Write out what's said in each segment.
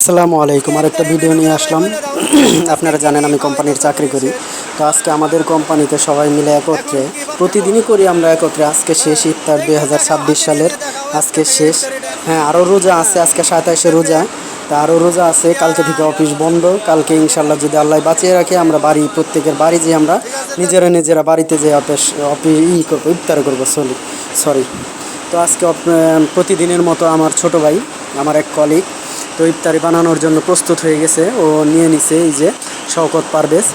আসসালামু আলাইকুম। আরেকটা ভিডিও নিয়ে আসলাম। আপনারা জানেন আমি কোম্পানির চাকরি করি। তো আজকে আমাদের কোম্পানিতে সবাই মিলে একত্রে প্রতিদিনই করি আমরা একত্রে। আজকে শেষ ইফতার 2026 সালের আজকে শেষ। হ্যাঁ, আরও রোজা আছে, আজকে 27-এ রোজা। তা আরও রোজা আছে, কালকে থেকে অফিস বন্ধ। কালকে ইনশাল্লাহ যদি আল্লাহ বাঁচিয়ে রাখে আমরা প্রত্যেকের বাড়ি যেয়ে আমরা নিজেরা বাড়িতে যেয়ে করবো, ইফতার করবো। সরি। তো আজকে প্রতিদিনের মতো আমার ছোট ভাই, আমার এক কলিগ, তো ইফতারি বানানোর জন্য প্রস্তুত হয়ে গেছে। ও নিয়ে নিছে এই যে শওকত পারভেজ।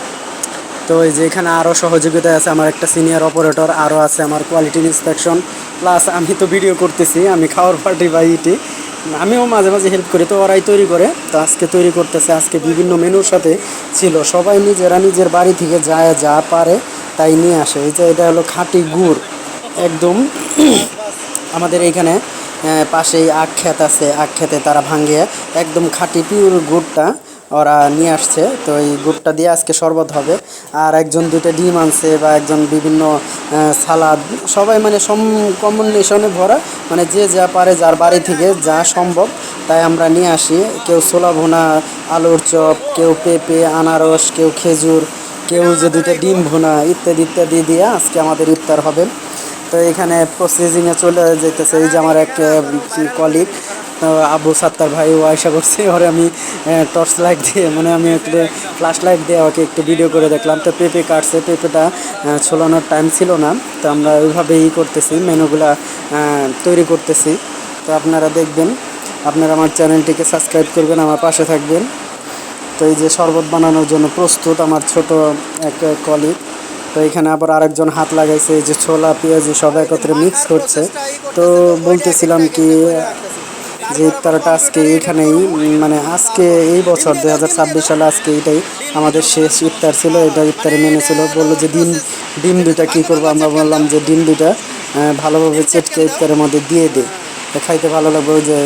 তো এই যে এখানে আরও সহযোগিতায় আছে আমার একটা সিনিয়র অপারেটর, আরও আছে আমার কোয়ালিটি ইন্সপেকশন, প্লাস আমি তো ভিডিও করতেছি, আমি খাওয়ার পার্টি বা ইটি আমিও মাঝে মাঝে হেল্প করি। তো ওরাই তৈরি করে। তো আজকে তৈরি করতেছে, আজকে বিভিন্ন মেনুর সাথে ছিল। সবাই নিজের বাড়ি থেকে যা পারে তাই নিয়ে আসে। এই যে এটা হলো খাঁটি গুড় একদম। আমাদের এইখানে পাশেই আখ ক্ষেত আছে, আখ ক্ষেতে তারা ভাঙিয়ে একদম খাঁটি পিওর গুড়টা ওরা নিয়ে আসছে। তো এই গুড়টা দিয়ে আজকে শরবত হবে। আর একজন দুইটা ডিম আনছে, বা একজন বিভিন্ন সালাদ, সবাই মানে কম্বিনেশনে ভরা, মানে যে যা পারে যার বাড়ি থেকে যা সম্ভব তাই আমরা নিয়ে আসি। কেউ ছোলা ভুনা, আলুর চপ, কেউ পেঁপে, আনারস, কেউ খেজুর, কেউ যে দুইটা ডিম ভুনা, ইত্যাদি ইত্যাদি দিয়ে আজকে আমাদের ইফতার হবে। তো এখানে প্রসেসিংয়ে চলে যেতেছে। এই যে আমার এক কলিগ আবু সাত্তার ভাই, ও আশা করছে ওরে আমি টর্চ লাইট দিয়ে, মানে আমি একটু ফ্ল্যাশ লাইট দিয়ে ওকে একটু ভিডিও করে দেখলাম। তো পেঁপে কাটছে, পেঁপেটা ছোলানোর টাইম ছিল না। তো আমরা ওইভাবেই করতেছি, মেনুগুলা তৈরি করতেছি। তো আপনারা দেখবেন, আপনারা আমার চ্যানেলটিকে সাবস্ক্রাইব করবেন, আমার পাশে থাকবেন। তো এই যে শরবত বানানোর জন্য প্রস্তুত আমার ছোট এক কলিগ। তো এখানে আবার আরেকজন হাত লাগাইছে, এই যে ছোলা পেঁয়াজি সব একত্রে মিক্স করছে। তো বলতেছিলাম কি যে ইফতারটা আজকে এইখানেই, মানে আজকে এই বছর 2026 সালে আজকে এইটাই আমাদের শেষ ইফতার ছিল। এটা ইফতারে মেনু ছিল। বললো যে ডিম দুইটা কী করবো, আমরা বললাম যে ডিম দুইটা ভালোভাবে চেটকে ইফতারের মধ্যে দিয়ে দে, খাইতে ভালো লাগবে। ওই যে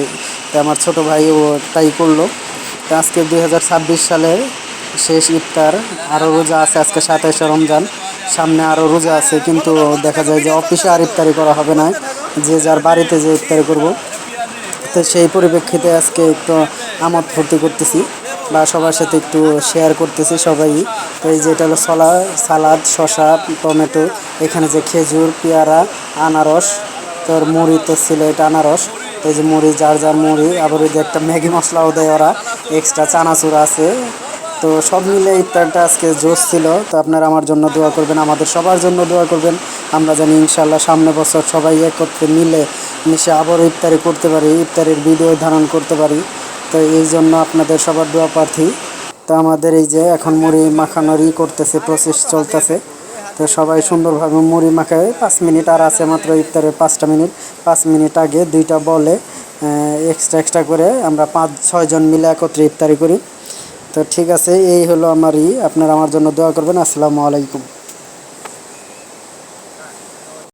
আমার ছোটো ভাই ও তাই করলো। তো আজকে 2026 সালের শেষ ইফতার। আরও রোজা আছে, আজকে 27-এ রমজান, সামনে আরও রোজা আছে। কিন্তু দেখা যায় যে অফিসে আর ইফতারি করা হবে না, যে যার বাড়িতে যে ইফতারি করব। তো সেই পরিপ্রেক্ষিতে আজকে একটু আমোদ ফুর্তি করতেছি, বা সবার সাথে একটু শেয়ার করতেছি সবাই। তো এই যে এটা হলো সালাদ, শসা, টমেটো, এখানে যে খেজুর, পেয়ারা, আনারস, তোর মুড়ি তো ছিল, এটা আনারস। তো এই যে মুড়ি, যার মুড়ি, আবার ওই যে একটা ম্যাগি মশলাও দেয় ওরা, এক্সট্রা চানাচুর আছে। তো সব মিলে ইফতারটা আজকে জোশ ছিল। তো আপনারা আমার জন্য দোয়া করবেন, আমাদের সবার জন্য দোয়া করবেন। আমরা জানি ইনশাল্লাহ সামনে বছর সবাই একত্রে মিশে আবারও ইফতারি করতে পারি, ইফতারের ভিডিও ধারণ করতে পারি। তো এই জন্য আপনাদের সবার দোয়া প্রার্থী। তো আমাদের এই যে এখন মুড়ি মাখানোরই করতেছে, প্রসেস চলতেছে। তো সবাই সুন্দরভাবে মুড়ি মাখায়। 5 মিনিট আর আছে মাত্র ইফতারের, 5টা মিনিট। 5 মিনিট আগে দুইটা বলে এক্সট্রা করে আমরা 5-6 জন মিলে একত্রে ইফতারি করি। তো ঠিক আছে, এই হলো আপনারা আমার জন্য দোয়া করবেন। আসসালামু আলাইকুম।